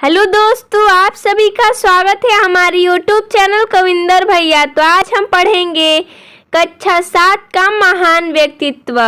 Hello दोस्तों, आप सभी का स्वागत है हमारे यूट्यूब चैनल कविंदर भैया। तो आज हम पढ़ेंगे कक्षा 7 का महान व्यक्तित्व।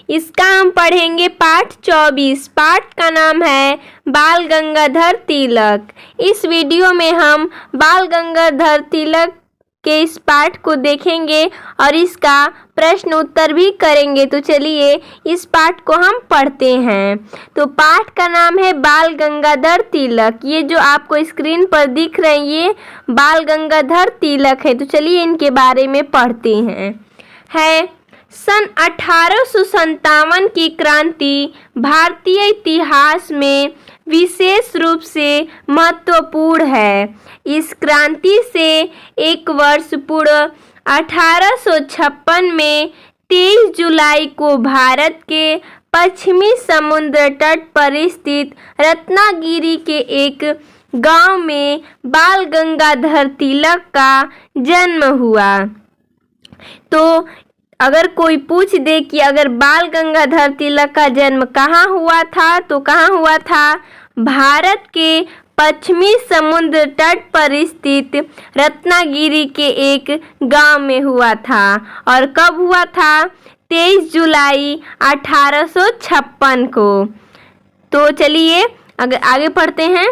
इसका हम पढ़ेंगे पाठ 24। पाठ का नाम है बाल गंगाधर तिलक। इस वीडियो में हम बाल गंगाधर तिलक के इस पाठ को देखेंगे और इसका प्रश्न उत्तर भी करेंगे। तो चलिए इस पाठ को हम पढ़ते हैं। तो पाठ का नाम है बाल गंगाधर तिलक। ये जो आपको स्क्रीन पर दिख रहे हैं ये बाल गंगाधर तिलक है। तो चलिए इनके बारे में पढ़ते हैं। सन 1857 की क्रांति भारतीय इतिहास में विशेष रूप से महत्वपूर्ण है। इस क्रांति से एक वर्ष पूर्व 1856 में 23 जुलाई को भारत के पश्चिमी समुद्र तट पर स्थित रत्नागिरी के एक गांव में बाल गंगाधर तिलक का जन्म हुआ। तो अगर कोई पूछ दे कि अगर बाल गंगाधर तिलक का जन्म कहाँ हुआ था, तो कहाँ हुआ था? भारत के पश्चिमी समुद्र तट पर स्थित रत्नागिरी के एक गांव में हुआ था। और कब हुआ था? 23 जुलाई 1856 को। तो चलिए आगे पढ़ते हैं।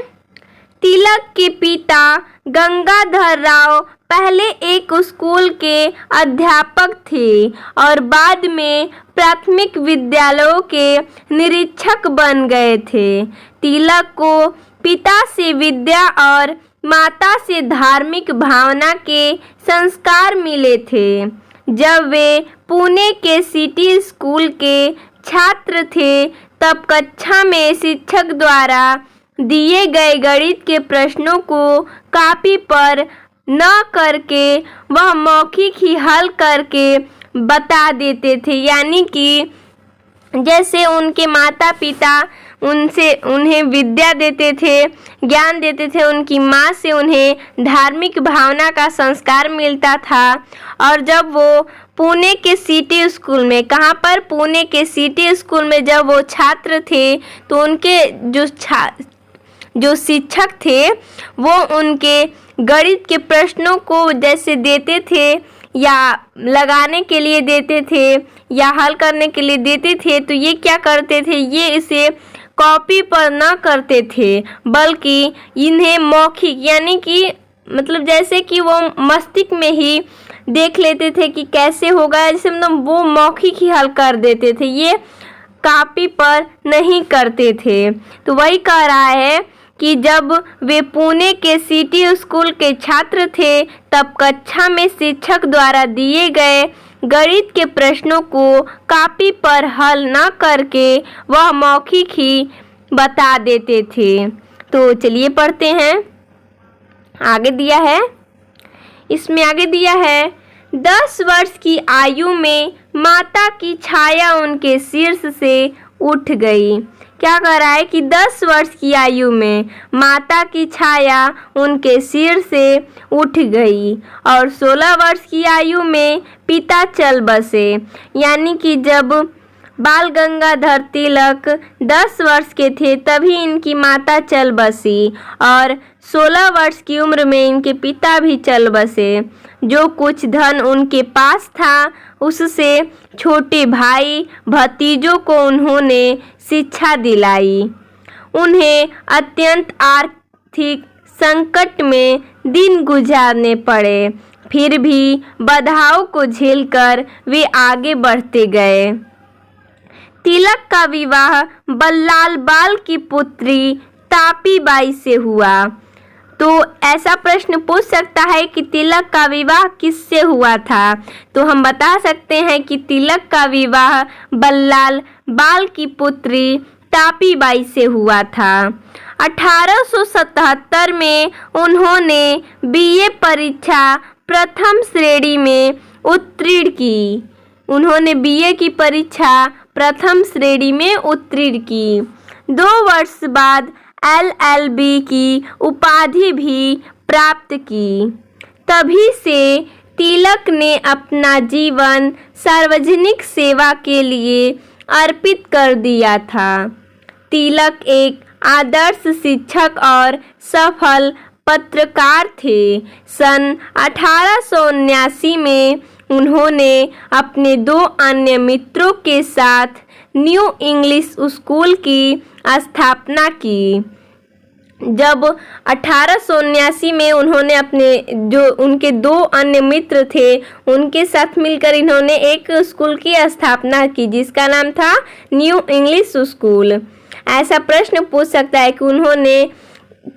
तिलक के पिता गंगाधर राव पहले एक स्कूल के अध्यापक थे और बाद में प्राथमिक विद्यालयों के निरीक्षक बन गए थे। तिलक को पिता से विद्या और माता से धार्मिक भावना के संस्कार मिले थे। जब वे पुणे के सिटी स्कूल के छात्र थे तब कक्षा में शिक्षक द्वारा दिए गए गणित के प्रश्नों को कापी पर न करके वह मौखिक ही हल करके बता देते थे। यानी कि जैसे उनके माता पिता उन्हें विद्या देते थे, ज्ञान देते थे, उनकी माँ से उन्हें धार्मिक भावना का संस्कार मिलता था। और जब वो पुणे के सिटी स्कूल में, कहाँ पर? पुणे के सिटी स्कूल में जब वो छात्र थे तो उनके जो शिक्षक थे वो उनके गणित के प्रश्नों को जैसे देते थे या लगाने के लिए देते थे या हल करने के लिए देते थे, तो ये क्या करते थे? ये इसे कॉपी पर न करते थे बल्कि इन्हें मौखिक, यानी कि मतलब जैसे कि वो मस्तिष्क में ही देख लेते थे कि कैसे होगा, जैसे मतलब वो मौखिक ही हल कर देते थे, ये कॉपी पर नहीं करते थे। तो वही कह रहा है कि जब वे पुणे के सिटी स्कूल के छात्र थे तब कक्षा में शिक्षक द्वारा दिए गए गणित के प्रश्नों को कॉपी पर हल न करके वह मौखिक ही बता देते थे। तो चलिए पढ़ते हैं। आगे दिया है, इसमें आगे दिया है 10 वर्ष की आयु में माता की छाया उनके शीर्ष से उठ गई। क्या कह रहा है कि 10 वर्ष की आयु में माता की छाया उनके सिर से उठ गई और 16 वर्ष की आयु में पिता चल बसे। यानी कि जब बाल गंगाधर तिलक 10 वर्ष के थे तभी इनकी माता चल बसी और 16 वर्ष की उम्र में इनके पिता भी चल बसे। जो कुछ धन उनके पास था उससे छोटे भाई भतीजों को उन्होंने शिक्षा दिलाई। उन्हें अत्यंत आर्थिक संकट में दिन गुजारने पड़े, फिर भी बाधाओं को झेलकर वे आगे बढ़ते गए। तिलक का विवाह बल्लाल बाल की पुत्री तापी बाई से हुआ। तो ऐसा प्रश्न पूछ सकता है कि तिलक का विवाह किससे हुआ था? तो हम बता सकते हैं कि तिलक का विवाह बल्लाल बाल की पुत्री तापी बाई से हुआ था। 1877 में उन्होंने बीए परीक्षा प्रथम श्रेणी में उत्तीर्ण की। उन्होंने बीए की परीक्षा प्रथम श्रेणी में उत्तीर्ण की। 2 वर्ष बाद LLB की उपाधि भी प्राप्त की। तभी से तिलक ने अपना जीवन सार्वजनिक सेवा के लिए अर्पित कर दिया था। तिलक एक आदर्श शिक्षक और सफल पत्रकार थे। सन 1879 में उन्होंने अपने 2 अन्य मित्रों के साथ न्यू इंग्लिश स्कूल की स्थापना की। जब 1879 में उन्होंने उनके 2 अन्य मित्र थे उनके साथ मिलकर इन्होंने एक स्कूल की स्थापना की जिसका नाम था न्यू इंग्लिश स्कूल। ऐसा प्रश्न पूछ सकता है कि उन्होंने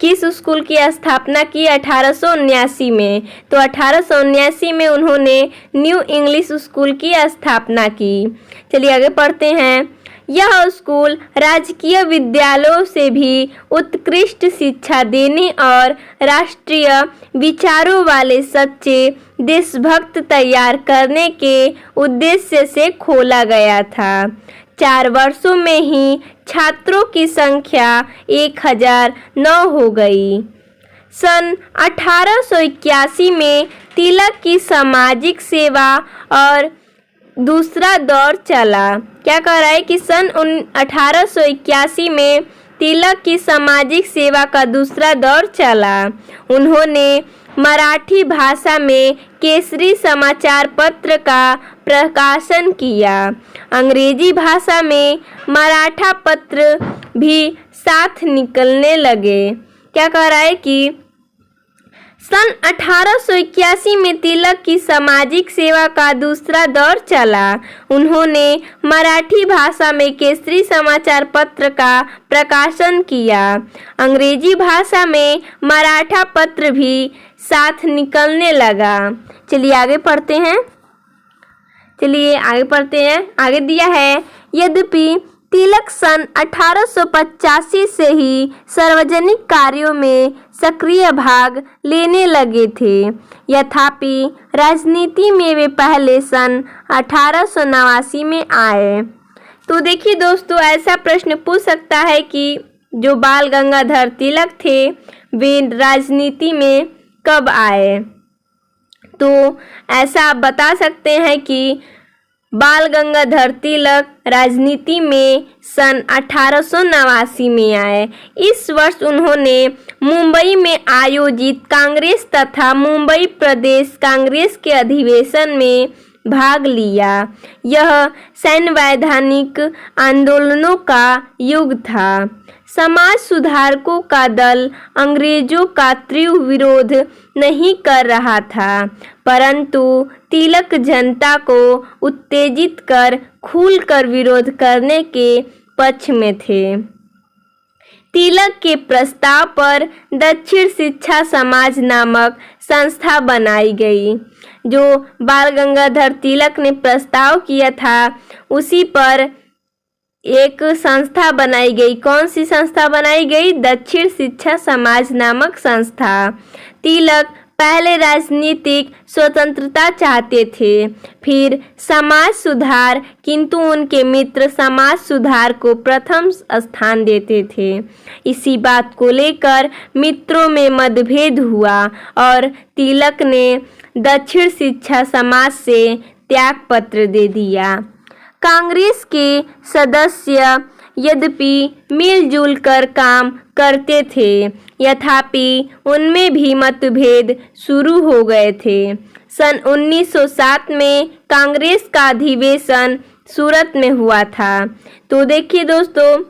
किस स्कूल की स्थापना की 1879 में, तो 1879 में उन्होंने न्यू इंग्लिश स्कूल की स्थापना की। चलिए आगे पढ़ते हैं। यह स्कूल राजकीय विद्यालयों से भी उत्कृष्ट शिक्षा देने और राष्ट्रीय विचारों वाले सच्चे देशभक्त तैयार करने के उद्देश्य से खोला गया था। 4 वर्षों में ही छात्रों की संख्या 1009 हो गई। सन 1881 में तिलक की सामाजिक सेवा और दूसरा दौर चला। क्या कह रहा है कि सन 1881 में तिलक की सामाजिक सेवा का दूसरा दौर चला। उन्होंने मराठी भाषा में केसरी समाचार पत्र का प्रकाशन किया। अंग्रेजी भाषा में मराठा पत्र भी साथ निकलने लगे। क्या कह रहा है कि सन 1881 में तिलक की सामाजिक सेवा का दूसरा दौर चला। उन्होंने मराठी भाषा में केसरी समाचार पत्र का प्रकाशन किया। अंग्रेजी भाषा में मराठा पत्र भी साथ निकलने लगा। चलिए आगे पढ़ते हैं। आगे दिया है, यद्यपि तिलक सन 1885 से ही सार्वजनिक कार्यों में सक्रिय भाग लेने लगे थे। यथापि राजनीति में वे पहले सन 1889 में आए। तो देखिए दोस्तों, ऐसा प्रश्न पूछ सकता है कि जो बाल गंगाधर तिलक थे वे राजनीति में कब आए। तो ऐसा आप बता सकते हैं कि बाल गंगाधर तिलक राजनीति में सन 1889 में आए। इस वर्ष उन्होंने मुंबई में आयोजित कांग्रेस तथा मुंबई प्रदेश कांग्रेस के अधिवेशन में भाग लिया। यह संवैधानिक आंदोलनों का युग था। समाज सुधारकों का दल अंग्रेजों का तीव्र विरोध नहीं कर रहा था, परंतु तिलक जनता को उत्तेजित कर खुलकर विरोध करने के पक्ष में थे। तिलक के प्रस्ताव पर दक्षिण शिक्षा समाज नामक संस्था बनाई गई। जो बाल गंगाधर तिलक ने प्रस्ताव किया था उसी पर एक संस्था बनाई गई। कौन सी संस्था बनाई गई? दक्षिण शिक्षा समाज नामक संस्था। तिलक पहले राजनीतिक स्वतंत्रता चाहते थे, फिर समाज सुधार, किंतु उनके मित्र समाज सुधार को प्रथम स्थान देते थे। इसी बात को लेकर मित्रों में मतभेद हुआ और तिलक ने दक्षिण शिक्षा समाज से त्याग पत्र दे दिया। कांग्रेस के सदस्य यद्यपि मिलजुल कर काम करते थे, यथापि उनमें भी मतभेद शुरू हो गए थे। सन 1907 में कांग्रेस का अधिवेशन सूरत में हुआ था। तो देखिए दोस्तों,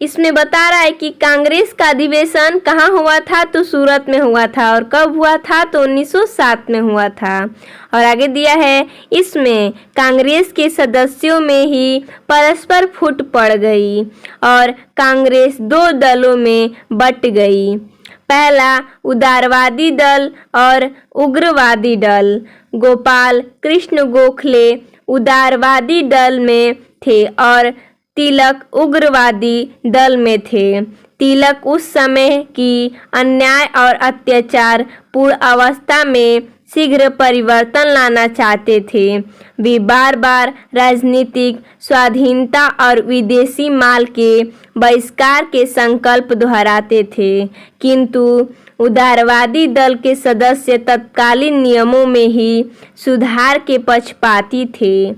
इसमें बता रहा है कि कांग्रेस का अधिवेशन कहाँ हुआ था, तो सूरत में हुआ था। और कब हुआ था, तो 1907 में हुआ था। और आगे दिया है, इसमें कांग्रेस के सदस्यों में ही परस्पर फूट पड़ गई और कांग्रेस 2 दलों में बट गई। पहला उदारवादी दल और उग्रवादी दल। गोपाल कृष्ण गोखले उदारवादी दल में थे और तिलक उग्रवादी दल में थे। तिलक उस समय की अन्याय और अत्याचार पूर्ण अवस्था में शीघ्र परिवर्तन लाना चाहते थे। वे बार बार राजनीतिक स्वाधीनता और विदेशी माल के बहिष्कार के संकल्प दोहराते थे, किंतु उदारवादी दल के सदस्य तत्कालीन नियमों में ही सुधार के पक्षपाती थे।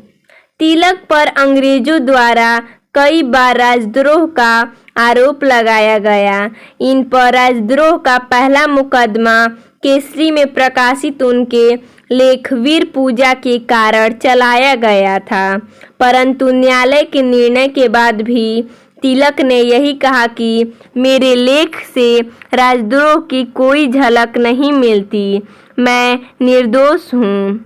तिलक पर अंग्रेजों द्वारा कई बार राजद्रोह का आरोप लगाया गया। इन पर राजद्रोह का पहला मुकदमा केसरी में प्रकाशित उनके लेख वीर पूजा के कारण चलाया गया था, परंतु न्यायालय के निर्णय के बाद भी तिलक ने यही कहा कि मेरे लेख से राजद्रोह की कोई झलक नहीं मिलती, मैं निर्दोष हूँ,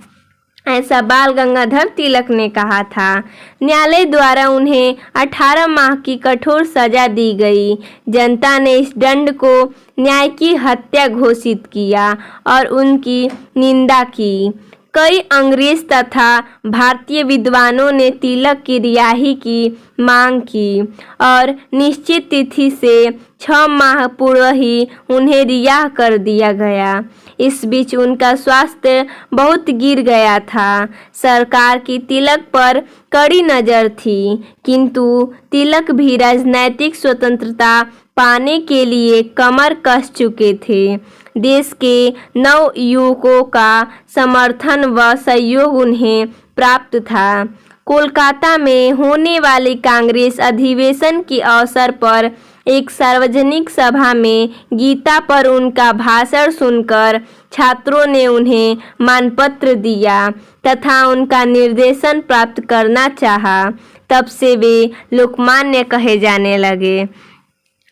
ऐसा बाल गंगाधर तिलक ने कहा था। न्यायालय द्वारा उन्हें 18 माह की कठोर सजा दी गई। जनता ने इस दंड को न्याय की हत्या घोषित किया और उनकी निंदा की। कई अंग्रेज तथा भारतीय विद्वानों ने तिलक की रिहाई की मांग की और निश्चित तिथि से 6 माह पूर्व ही उन्हें रिहा कर दिया गया। इस बीच उनका स्वास्थ्य बहुत गिर गया था। सरकार की तिलक पर कड़ी नज़र थी, किंतु तिलक भी राजनैतिक स्वतंत्रता पाने के लिए कमर कस चुके थे। देश के नव युवकों का समर्थन व सहयोग उन्हें प्राप्त था। कोलकाता में होने वाले कांग्रेस अधिवेशन के अवसर पर एक सार्वजनिक सभा में गीता पर उनका भाषण सुनकर छात्रों ने उन्हें मानपत्र दिया तथा उनका निर्देशन प्राप्त करना चाहा। तब से वे लोकमान्य कहे जाने लगे।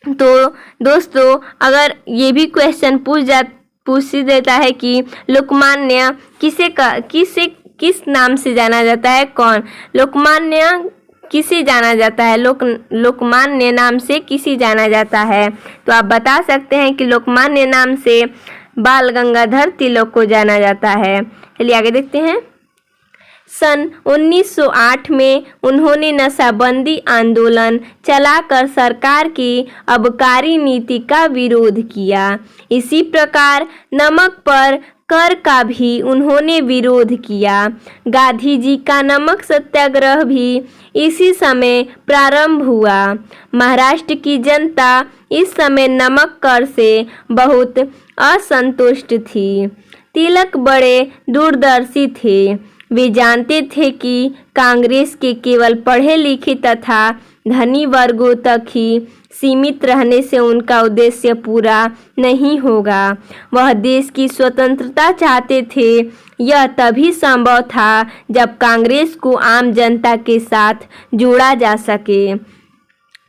तो दोस्तों, अगर ये भी क्वेश्चन पूछ देता है कि लोकमान्य किस नाम से जाना जाता है, कौन लोकमान्य किसे जाना जाता है, लोकमान्य नाम से किसे जाना जाता है, तो आप बता सकते हैं कि लोकमान्य नाम से बाल गंगाधर तिलक को जाना जाता है। चलिए आगे देखते हैं। सन 1908 में उन्होंने नशाबंदी आंदोलन चलाकर सरकार की आबकारी नीति का विरोध किया। इसी प्रकार नमक पर कर का भी उन्होंने विरोध किया। गांधी जी का नमक सत्याग्रह भी इसी समय प्रारंभ हुआ। महाराष्ट्र की जनता इस समय नमक कर से बहुत असंतुष्ट थी। तिलक बड़े दूरदर्शी थे। वे जानते थे कि कांग्रेस के केवल पढ़े लिखे तथा धनी वर्गों तक ही सीमित रहने से उनका उद्देश्य पूरा नहीं होगा। वह देश की स्वतंत्रता चाहते थे। यह तभी संभव था जब कांग्रेस को आम जनता के साथ जोड़ा जा सके।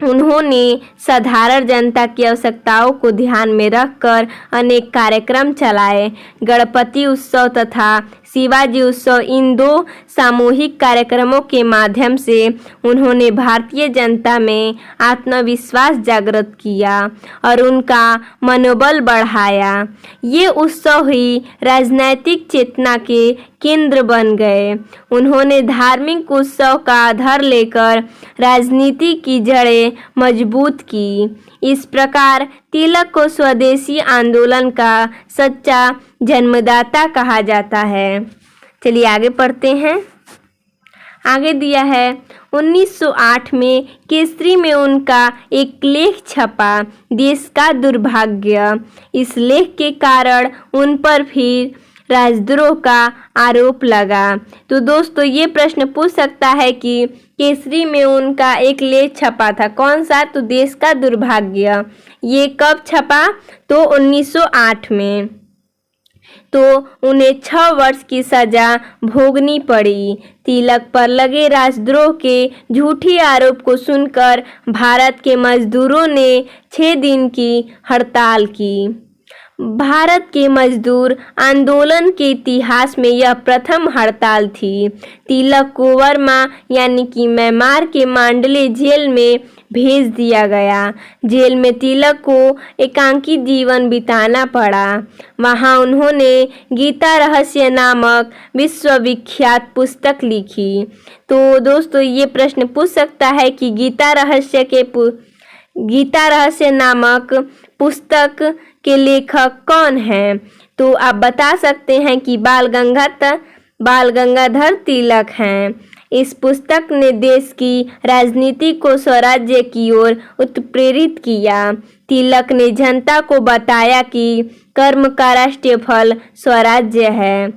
उन्होंने साधारण जनता की आवश्यकताओं को ध्यान में रखकर अनेक कार्यक्रम चलाए। गणपति उत्सव तथा शिवाजी उत्सव, इन 2 सामूहिक कार्यक्रमों के माध्यम से उन्होंने भारतीय जनता में आत्मविश्वास जागृत किया और उनका मनोबल बढ़ाया। ये उत्सव ही राजनैतिक चेतना के केंद्र बन गए। उन्होंने धार्मिक उत्सव का आधार लेकर राजनीति की जड़ें मजबूत की। इस प्रकार तिलक को स्वदेशी आंदोलन का सच्चा जन्मदाता कहा जाता है। चलिए आगे पढ़ते हैं। आगे दिया है 1908 में केसरी में उनका एक लेख छपा, देश का दुर्भाग्य। इस लेख के कारण उन पर फिर राजद्रोह का आरोप लगा। तो दोस्तों, ये प्रश्न पूछ सकता है कि केसरी में उनका एक लेख छपा था, कौन सा, तो देश का दुर्भाग्य। ये कब छपा, तो 1908 में। तो उन्हें 6 वर्ष की सजा भोगनी पड़ी। तिलक पर लगे राजद्रोह के झूठी आरोप को सुनकर भारत के मजदूरों ने 6 दिन की हड़ताल की। भारत के मजदूर आंदोलन के इतिहास में यह प्रथम हड़ताल थी। तिलक को वर्मा यानी कि म्यांमार के मांडले जेल में भेज दिया गया। जेल में तिलक को एकांकी जीवन बिताना पड़ा। वहां उन्होंने गीता रहस्य नामक विश्वविख्यात पुस्तक लिखी। तो दोस्तों, ये प्रश्न पूछ सकता है कि गीता रहस्य नामक पुस्तक के लेखक कौन हैं, तो आप बता सकते हैं कि बाल गंगाधर तिलक हैं। इस पुस्तक ने देश की राजनीति को स्वराज्य की ओर उत्प्रेरित किया। तिलक ने जनता को बताया कि कर्म का राष्ट्रीय फल स्वराज्य है।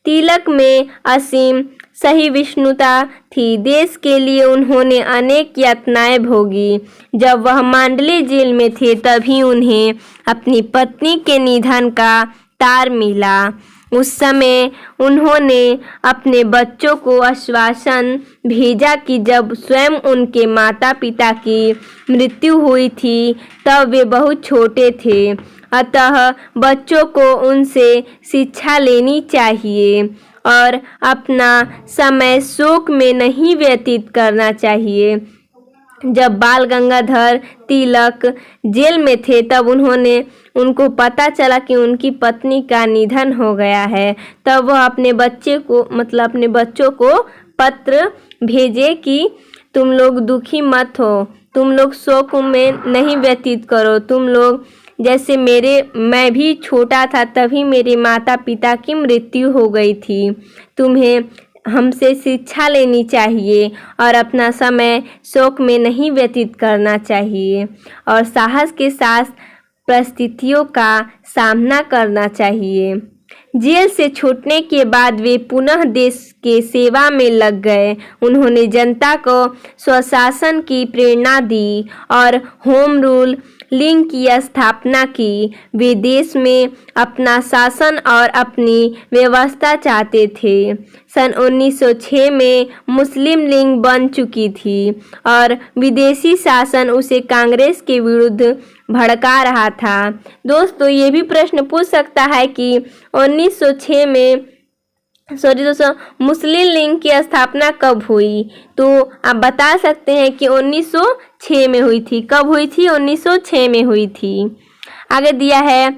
तिलक में असीम सहिष्णुता थी। देश के लिए उन्होंने अनेक यातनाएं भोगी। जब वह मांडले जेल में थे तभी उन्हें अपनी पत्नी के निधन का तार मिला। उस समय उन्होंने अपने बच्चों को आश्वासन भेजा कि जब स्वयं उनके माता पिता की मृत्यु हुई थी तब वे बहुत छोटे थे, अतः बच्चों को उनसे शिक्षा लेनी चाहिए और अपना समय शोक में नहीं व्यतीत करना चाहिए। जब बाल गंगाधर तिलक जेल में थे तब उनको पता चला कि उनकी पत्नी का निधन हो गया है। तब वह अपने बच्चों को पत्र भेजे कि तुम लोग दुखी मत हो, तुम लोग शोक में नहीं व्यतीत करो, तुम लोग जैसे मैं भी छोटा था तभी मेरे माता पिता की मृत्यु हो गई थी। तुम्हें हमसे शिक्षा लेनी चाहिए और अपना समय शोक में नहीं व्यतीत करना चाहिए और साहस के साथ परिस्थितियों का सामना करना चाहिए। जेल से छूटने के बाद वे पुनः देश के सेवा में लग गए। उन्होंने जनता को स्वशासन की प्रेरणा दी और होम रूल लिंग की स्थापना की। वे देश में अपना शासन और अपनी व्यवस्था चाहते थे। सन 1906 में मुस्लिम लीग बन चुकी थी और विदेशी शासन उसे कांग्रेस के विरुद्ध भड़का रहा था। दोस्तों, ये भी प्रश्न पूछ सकता है कि 1906 में मुस्लिम लीग की स्थापना कब हुई? तो आप बता सकते हैं कि 1906 में हुई थी। कब हुई थी? 1906 में हुई थी। आगे दिया है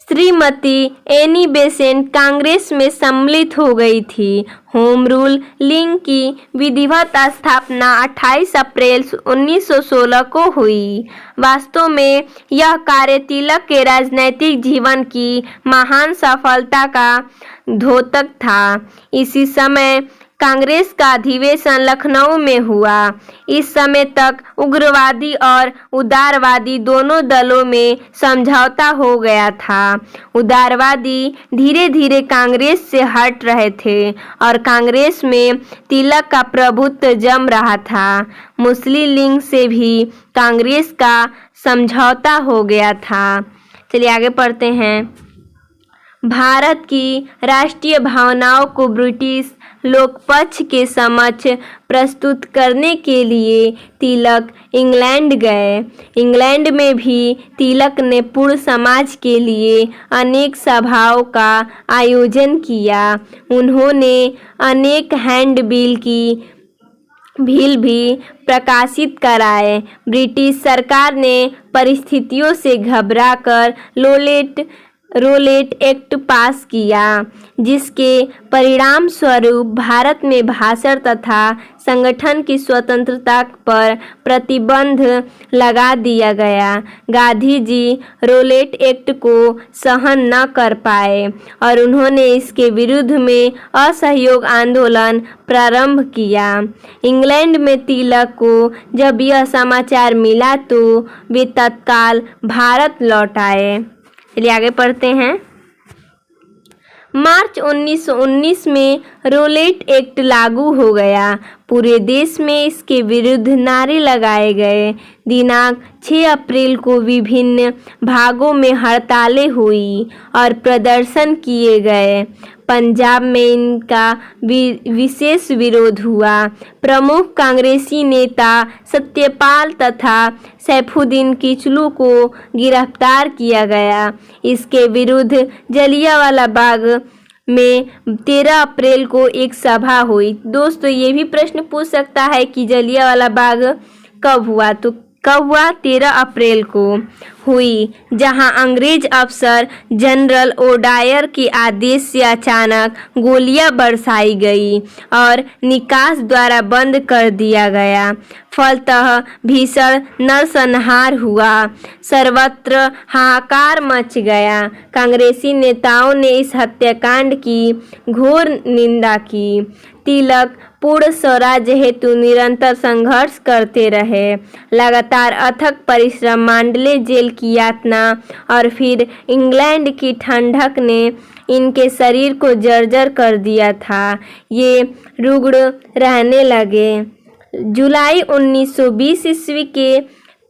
श्रीमती एनी बेसेंट कांग्रेस में सम्मिलित हो गई थी। होम रूल लीग की विधिवत स्थापना 28 अप्रैल 1916 को हुई। वास्तव में यह कार्य तिलक के राजनैतिक जीवन की महान सफलता का द्योतक था। इसी समय कांग्रेस का अधिवेशन लखनऊ में हुआ। इस समय तक उग्रवादी और उदारवादी दोनों दलों में समझौता हो गया था। उदारवादी धीरे धीरे कांग्रेस से हट रहे थे और कांग्रेस में तिलक का प्रभुत्व जम रहा था। मुस्लिम लीग से भी कांग्रेस का समझौता हो गया था। चलिए आगे पढ़ते हैं। भारत की राष्ट्रीय भावनाओं को ब्रिटिश लोकपक्ष के समक्ष प्रस्तुत करने के लिए तिलक इंग्लैंड गए। इंग्लैंड में भी तिलक ने पूर्ण समाज के लिए अनेक सभाओं का आयोजन किया। उन्होंने अनेक हैंड बिल भी प्रकाशित कराए। ब्रिटिश सरकार ने परिस्थितियों से घबराकर रोलेट एक्ट पास किया, जिसके परिणाम स्वरूप भारत में भाषण तथा संगठन की स्वतंत्रता पर प्रतिबंध लगा दिया गया। गांधी जी रोलेट एक्ट को सहन न कर पाए और उन्होंने इसके विरुद्ध में असहयोग आंदोलन प्रारंभ किया। इंग्लैंड में तिलक को जब यह समाचार मिला तो वे तत्काल भारत लौट आए। चलिए आगे पढ़ते हैं। मार्च 1919 में रोलेट एक्ट लागू हो गया। पूरे देश में इसके विरुद्ध नारे लगाए गए। दिनांक 6 अप्रैल को विभिन्न भागों में हड़तालें हुई और प्रदर्शन किए गए। पंजाब में इनका विशेष विरोध हुआ। प्रमुख कांग्रेसी नेता सत्यपाल तथा सैफुद्दीन किचलू को गिरफ्तार किया गया। इसके विरुद्ध जलियांवाला बाग में 13 अप्रैल को एक सभा हुई। दोस्तों, ये भी प्रश्न पूछ सकता है कि जलियांवाला बाग कब हुआ? तो कब हुआ? 13 अप्रैल को हुई, जहां अंग्रेज अफसर जनरल ओडायर के आदेश से अचानक गोलियां बरसाई गई और निकास द्वारा बंद कर दिया गया। फलतः भीषण नरसंहार हुआ। सर्वत्र हाहाकार मच गया। कांग्रेसी नेताओं ने इस हत्याकांड की घोर निंदा की। तिलक पूर्ण स्वराज्य हेतु निरंतर संघर्ष करते रहे। लगातार अथक परिश्रम, मांडले जेल की यातना और फिर इंग्लैंड की ठंडक ने इनके शरीर को जर्जर कर दिया था। ये रुग्ण रहने लगे। जुलाई 1920 ईस्वी के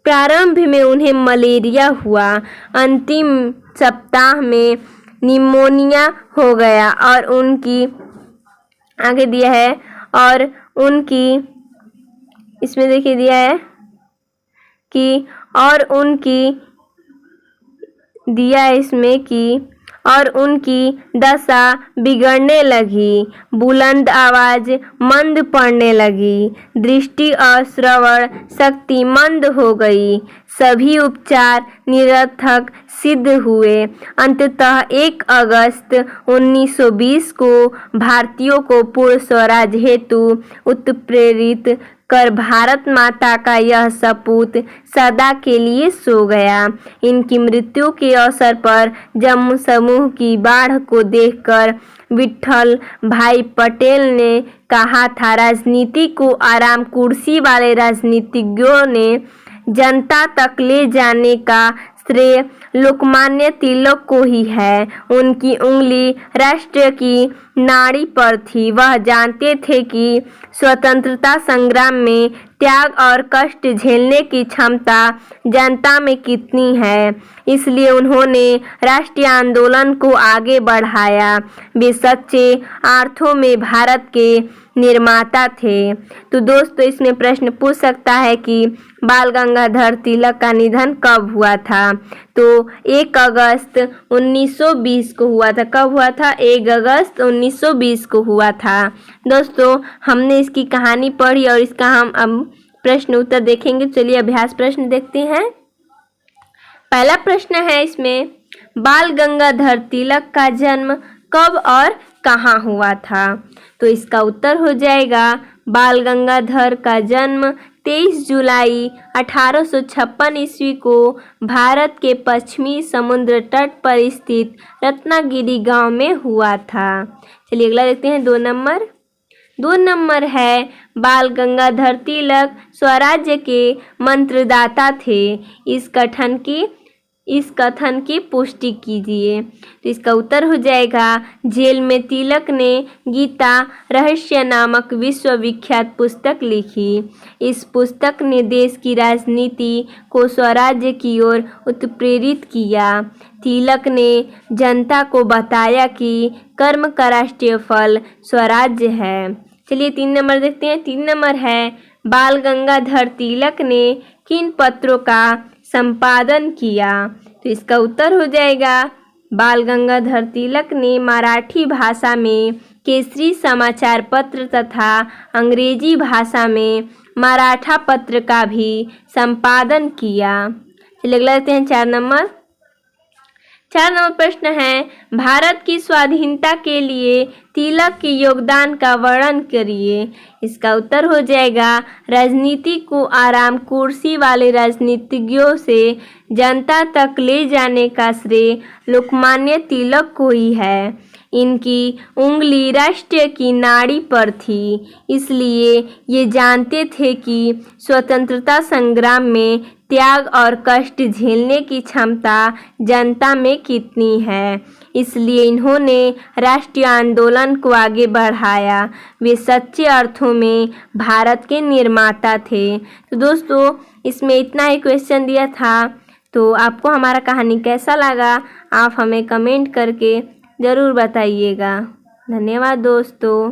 प्रारंभ में उन्हें मलेरिया हुआ। अंतिम सप्ताह में निमोनिया हो गया और उनकी आगे दिया है और उनकी इसमें देखिए दिया है कि और उनकी दिया है इसमें कि और उनकी दशा बिगड़ने लगी। बुलंद आवाज मंद पड़ने लगी। दृष्टि और श्रवण शक्ति मंद हो गई। सभी उपचार निरर्थक सिद्ध हुए। अंततः 1 अगस्त 1920 को भारतीयों को पूर्ण स्वराज हेतु उत्प्रेरित कर भारत माता का यह सपूत सदा के लिए सो गया। इनकी मृत्यु के अवसर पर जम्मू समूह की बाढ़ को देखकर विट्ठल भाई पटेल ने कहा था, राजनीति को आराम कुर्सी वाले राजनीतिज्ञों ने जनता तक ले जाने का श्रेय लोकमान्य तिलक को ही है। उनकी उंगली राष्ट्र की नाड़ी पर थी। वह जानते थे कि स्वतंत्रता संग्राम में त्याग और कष्ट झेलने की क्षमता जनता में कितनी है। इसलिए उन्होंने राष्ट्रीय आंदोलन को आगे बढ़ाया। वे सच्चे अर्थों में भारत के निर्माता थे। तो दोस्तों इसमें प्रश्न पूछ सकता है कि बाल गंगाधर तिलक का निधन कब हुआ था। तो 1 अगस्त 1920 को हुआ था। कब हुआ था? 1 अगस्त 1920 को हुआ था। दोस्तों हमने इसकी कहानी पढ़ी और इसका हम अब प्रश्न उत्तर देखेंगे। चलिए अभ्यास प्रश्न देखते हैं। पहला प्रश्न है इसमें, बाल गंगाधर तिलक का जन्म कब और कहाँ हुआ था? तो इसका उत्तर हो जाएगा बाल गंगाधर का जन्म 23 जुलाई 1856 ईस्वी को भारत के पश्चिमी समुद्र तट पर स्थित रत्नागिरी गांव में हुआ था। चलिए अगला देखते हैं 2 नंबर। 2 नंबर है, बाल गंगाधर तिलक स्वराज्य के मंत्रदाता थे। इस कथन की पुष्टि कीजिए। तो इसका उत्तर हो जाएगा, जेल में तिलक ने गीता रहस्य नामक विश्वविख्यात पुस्तक लिखी। इस पुस्तक ने देश की राजनीति को स्वराज्य की ओर उत्प्रेरित किया। तिलक ने जनता को बताया कि कर्म का राष्ट्रीय फल स्वराज्य है। चलिए 3 नंबर देखते हैं। 3 नंबर है, बाल गंगाधर तिलक ने किन पत्रों का संपादन किया? तो इसका उत्तर हो जाएगा, बाल गंगाधर तिलक ने मराठी भाषा में केसरी समाचार पत्र तथा अंग्रेजी भाषा में मराठा पत्र का भी संपादन किया। चलिए अगला देखते हैं 4 नंबर। 4 नंबर प्रश्न है, भारत की स्वाधीनता के लिए तिलक के योगदान का वर्णन करिए। इसका उत्तर हो जाएगा, राजनीति को आराम कुर्सी वाले राजनीतिज्ञों से जनता तक ले जाने का श्रेय लोकमान्य तिलक को ही है। इनकी उंगली राष्ट्र की नाड़ी पर थी। इसलिए ये जानते थे कि स्वतंत्रता संग्राम में त्याग और कष्ट झेलने की क्षमता जनता में कितनी है। इसलिए इन्होंने राष्ट्रीय आंदोलन को आगे बढ़ाया। वे सच्चे अर्थों में भारत के निर्माता थे। तो दोस्तों इसमें इतना ही क्वेश्चन दिया था। तो आपको हमारा कहानी कैसा लगा आप हमें कमेंट करके ज़रूर बताइएगा। धन्यवाद दोस्तों।